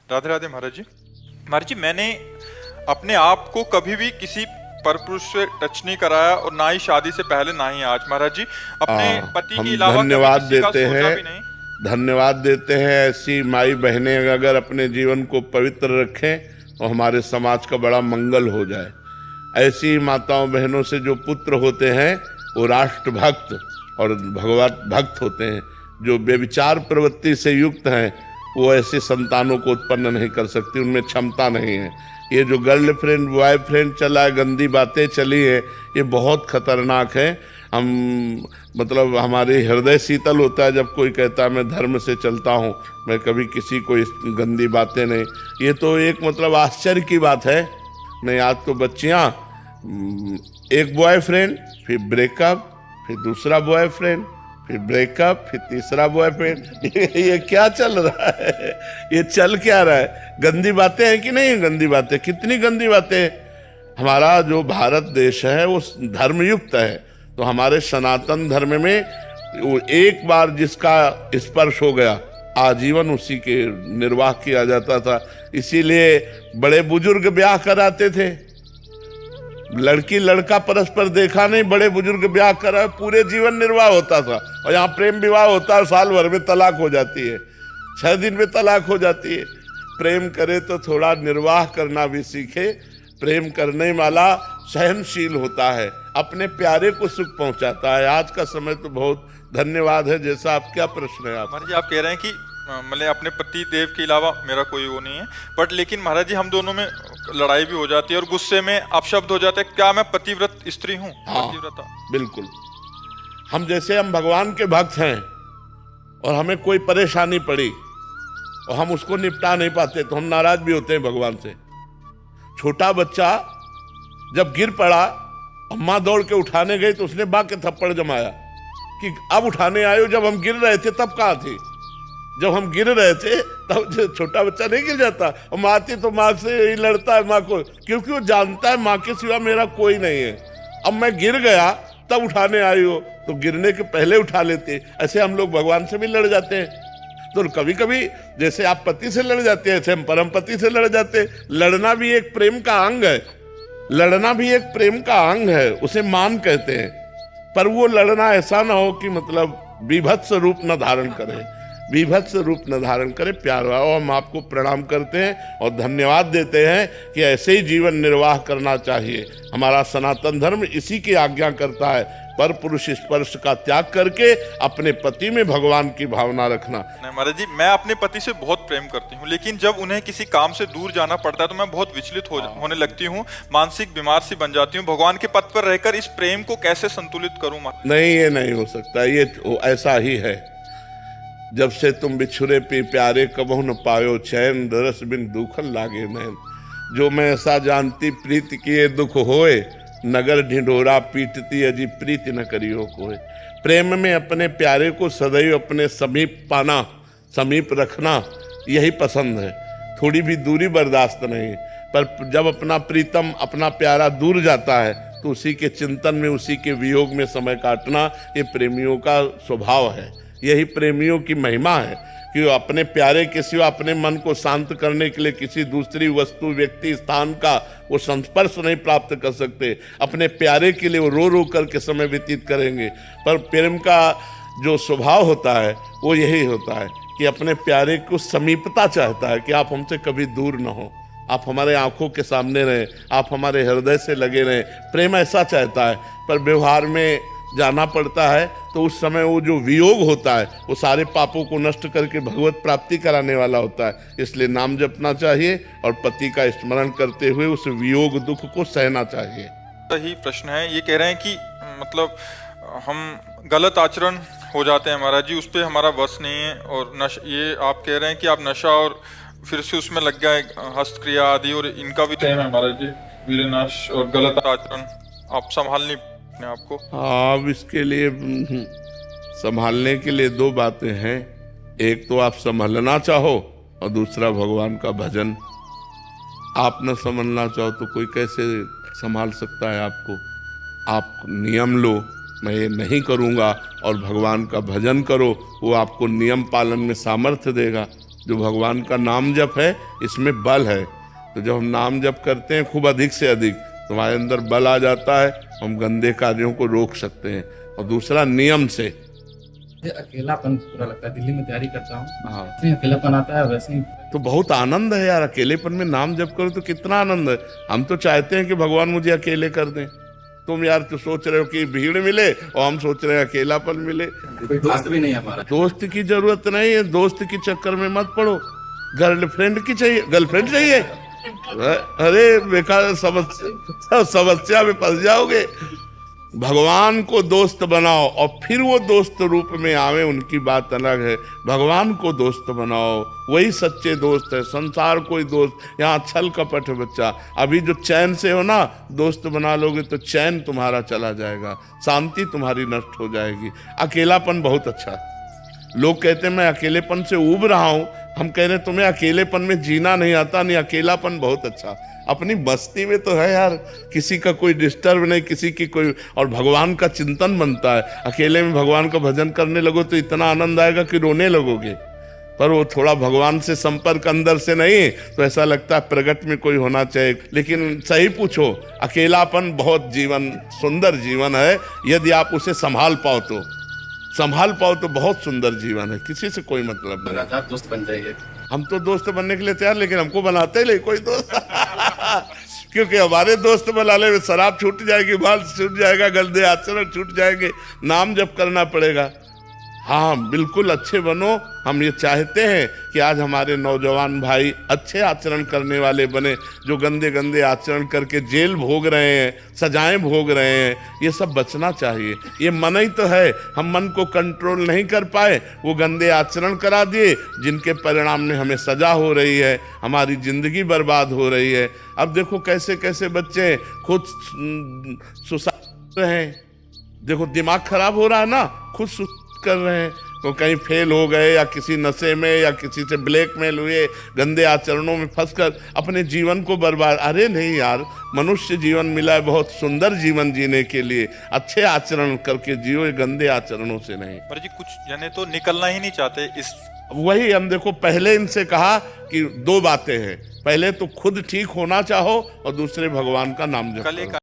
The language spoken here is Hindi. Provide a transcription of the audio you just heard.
राधे राधे महाराज जी। महाराज जी, मैंने अपने आप को कभी भी किसी परपुरुष से टच नहीं कराया, और ना ही शादी से पहले ना ही आज महाराज जी। अपने पति हम के अलावा कभी धन्यवाद किसी का देते सोचा हैं, भी नहीं। धन्यवाद देते हैं। ऐसी माई बहनें अगर अपने जीवन को पवित्र रखें तो हमारे समाज का बड़ा मंगल हो जाए। ऐसी माताओं बहनों से जो पुत्र होते हैं वो राष्ट्र भक्त और भगवत भक्त होते हैं। जो व्यभिचार प्रवृत्ति से युक्त हैं वो ऐसे संतानों को उत्पन्न नहीं कर सकती, उनमें क्षमता नहीं है। ये जो गर्लफ्रेंड बॉयफ्रेंड चला है, गंदी बातें चली है, ये बहुत खतरनाक है। हम मतलब हमारे हृदय शीतल होता है जब कोई कहता है मैं धर्म से चलता हूँ, मैं कभी किसी को इस गंदी बातें नहीं। ये तो एक मतलब आश्चर्य की बात है। नहीं, आज तो बच्चियाँ एक बॉयफ्रेंड, फिर ब्रेकअप, फिर दूसरा बॉयफ्रेंड, फिर ब्रेकअप, फिर तीसरा बॉयफ्रेंड। ये क्या चल रहा है? ये चल क्या रहा है? गंदी बातें हैं कि नहीं? गंदी बातें, कितनी गंदी बातें। हमारा जो भारत देश है वो धर्मयुक्त है, तो हमारे सनातन धर्म में वो एक बार जिसका स्पर्श हो गया आजीवन उसी के निर्वाह किया जाता था। इसीलिए बड़े बुजुर्ग ब्याह कराते थे। लड़की लड़का परस्पर देखा नहीं, बड़े बुजुर्ग ब्याह करा, पूरे जीवन निर्वाह होता था। और यहाँ प्रेम विवाह होता है, साल भर में तलाक हो जाती है, 6 दिन में तलाक हो जाती है। प्रेम करे तो थोड़ा निर्वाह करना भी सीखे। प्रेम करने वाला सहनशील होता है, अपने प्यारे को सुख पहुंचाता है। आज का समय तो बहुत धन्यवाद है। जैसा आप, क्या प्रश्न है आप? महाराज जी, आप कह रहे हैं कि मतलब अपने पति देव के अलावा मेरा कोई वो नहीं है, बट लेकिन महाराज जी हम दोनों में लड़ाई भी हो जाती है और गुस्से में अपशब्द हो जाते हैं। क्या मैं पतिव्रत स्त्री हूँ? हाँ, पतिव्रता बिल्कुल। हम भगवान के भक्त हैं और हमें कोई परेशानी पड़ी और हम उसको निपटा नहीं पाते तो हम नाराज भी होते हैं भगवान से। छोटा बच्चा जब गिर पड़ा, अम्मा दौड़ के उठाने गई तो उसने बा के थप्पड़ जमाया कि अब उठाने आयो, जब हम गिर रहे थे तब कहाँ थी? जब हम गिर रहे थे तब छोटा बच्चा नहीं गिर जाता। और माँ थी तो माँ से ही लड़ता है, माँ को, क्योंकि वो जानता है माँ के सिवा मेरा कोई नहीं है। अब मैं गिर गया तब उठाने आई हो, तो गिरने के पहले उठा लेते। ऐसे हम लोग भगवान से भी लड़ जाते हैं। तो कभी कभी जैसे आप पति से लड़ जाते हैं, ऐसे हम परम पति से लड़ जाते हैं। लड़ना भी एक प्रेम का अंग है, लड़ना भी एक प्रेम का अंग है, उसे मान कहते हैं। पर वो लड़ना ऐसा ना हो कि मतलब विभत्स रूप न धारण करे, विभत्स रूप न धारण करे। प्यार भाव हम आपको प्रणाम करते हैं और धन्यवाद देते हैं कि ऐसे ही जीवन निर्वाह करना चाहिए। हमारा सनातन धर्म इसी की आज्ञा करता है, पर पुरुष स्पर्श का त्याग करके अपने पति में भगवान की भावना रखना। नहीं महाराज जी, मैं अपने पति से बहुत प्रेम करती हूँ, लेकिन जब उन्हें किसी काम से दूर जाना पड़ता है तो मैं बहुत विचलित होने लगती हूँ, मानसिक बीमार सी बन जाती हूँ। भगवान के पथ पर रहकर इस प्रेम को कैसे संतुलित करूँ? नहीं, ये नहीं हो सकता। ये ऐसा ही है। जब से तुम बिछुरे पी प्यारे, कबहु न पायो चैन, रस बिन दुखन लागे नैन। जो मैं ऐसा जानती प्रीत किए दुख होए, नगर ढिंढोरा पीटती अजी प्रीति न करियो कोई। प्रेम में अपने प्यारे को सदैव अपने समीप पाना, समीप रखना, यही पसंद है। थोड़ी भी दूरी बर्दाश्त नहीं। पर जब अपना प्रीतम, अपना प्यारा दूर जाता है तो उसी के चिंतन में, उसी के वियोग में समय काटना, ये प्रेमियों का स्वभाव है। यही प्रेमियों की महिमा है कि वो अपने प्यारे के सिवा अपने मन को शांत करने के लिए किसी दूसरी वस्तु, व्यक्ति, स्थान का वो संस्पर्श नहीं प्राप्त कर सकते। अपने प्यारे के लिए वो रो रो करके समय व्यतीत करेंगे। पर प्रेम का जो स्वभाव होता है वो यही होता है कि अपने प्यारे को समीपता चाहता है, कि आप हमसे कभी दूर न हो, आप हमारे आंखों के सामने रहें, आप हमारे हृदय से लगे रहें। प्रेम ऐसा चाहता है। पर व्यवहार में जाना पड़ता है तो उस समय वो जो वियोग होता है वो सारे पापों को नष्ट करके भगवत प्राप्ति कराने वाला होता है। इसलिए नाम जपना चाहिए और पति का स्मरण करते हुए उस वियोग दुख को सहना चाहिए। सही प्रश्न है। ये कह रहे हैं कि मतलब हम गलत आचरण हो जाते हैं महाराज जी, उस पर हमारा वश नहीं है। और ये आप कह रहे हैं कि आप नशा और फिर से उसमें लग गए, हस्तक्रिया आदि, और इनका भी तो है महाराज जी, वीरनाश और गलत आचरण आप संभाल नहीं अपने आपको। हाँ, अब इसके लिए संभालने के लिए 2 बातें हैं। एक तो आप संभलना चाहो और दूसरा भगवान का भजन। आप न संभलना चाहो तो कोई कैसे संभाल सकता है आपको? आप नियम लो, मैं ये नहीं करूँगा, और भगवान का भजन करो, वो आपको नियम पालन में सामर्थ्य देगा। जो भगवान का नाम जप है इसमें बल है। तो जब हम नाम जप करते हैं खूब अधिक से अधिक तो हमारे अंदर बल आ जाता है, हम गंदे कार्यों को रोक सकते हैं। और दूसरा नियम से। अकेलापन पूरा लगता है, दिल्ली में तैयारी करता हूँ। हाँ, अकेलापन आता है वैसे ही। तो बहुत आनंद है यार, अकेलेपन में नाम जप करो तो कितना आनंद है। हम तो चाहते हैं कि भगवान मुझे अकेले कर दें। तुम यार तो सोच रहे हो कि भीड़ मिले और हम सोच रहे हैं अकेलापन मिले। कोई दोस्त भी नहीं है हमारा। दोस्त की जरूरत नहीं है, दोस्त के चक्कर में मत पड़ो। गर्लफ्रेंड की चाहिए, गर्लफ्रेंड चाहिए, अरे बेकार समस्या में फंस जाओगे। भगवान को दोस्त बनाओ और फिर वो दोस्त रूप में आवे, उनकी बात अलग है। भगवान को दोस्त बनाओ, वही सच्चे दोस्त है। संसार कोई दोस्त, यहाँ छल कपट है बच्चा। अभी जो चैन से हो ना, दोस्त बना लोगे तो चैन तुम्हारा चला जाएगा, शांति तुम्हारी नष्ट हो जाएगी। अकेलापन बहुत अच्छा। लोग कहते हैं मैं अकेलेपन से उब रहा हूं, हम कह रहे हैं तुम्हें अकेलेपन में जीना नहीं आता। नहीं, अकेलापन बहुत अच्छा। अपनी बस्ती में तो है यार, किसी का कोई डिस्टर्ब नहीं, किसी की कोई, और भगवान का चिंतन बनता है। अकेले में भगवान का भजन करने लगो तो इतना आनंद आएगा कि रोने लगोगे। पर वो थोड़ा भगवान से संपर्क अंदर से नहीं तो ऐसा लगता है प्रगट में कोई होना चाहिए। लेकिन सही पूछो, अकेलापन बहुत जीवन, सुंदर जीवन है। यदि आप उसे संभाल पाओ तो बहुत सुंदर जीवन है। किसी से कोई मतलब नहीं। दोस्त बन जाइए। हम तो दोस्त बनने के लिए तैयार, लेकिन हमको बनाते ही नहीं कोई दोस्त। क्योंकि हमारे दोस्त बनाने में शराब छूट जाएगी, बाल छूट जाएगा, गंदे आचरण छूट जाएंगे, नाम जप करना पड़ेगा। हाँ बिल्कुल, अच्छे बनो। हम ये चाहते हैं कि आज हमारे नौजवान भाई अच्छे आचरण करने वाले बने। जो गंदे गंदे आचरण करके जेल भोग रहे हैं, सजाएं भोग रहे हैं, ये सब बचना चाहिए। ये मन ही तो है, हम मन को कंट्रोल नहीं कर पाए, वो गंदे आचरण करा दिए, जिनके परिणाम में हमें सजा हो रही है, हमारी जिंदगी बर्बाद हो रही है। अब देखो कैसे कैसे बच्चे खुद सुसाइड कर रहे हैं। देखो दिमाग खराब हो रहा है ना, खुद कर रहे हैं। तो कहीं फेल हो गए या किसी नशे में या किसी से ब्लैकमेल हुए, गंदे आचरणों में फंसकर अपने जीवन को बर्बाद। अरे नहीं यार, मनुष्य जीवन मिला है बहुत सुंदर जीवन जीने के लिए। अच्छे आचरण करके जियो, गंदे आचरणों से नहीं। पर जी कुछ जने तो निकलना ही नहीं चाहते इस। वही हम देखो, पहले इनसे कहा कि दो बातें हैं, पहले तो खुद ठीक होना चाहो और दूसरे भगवान का नाम जपो।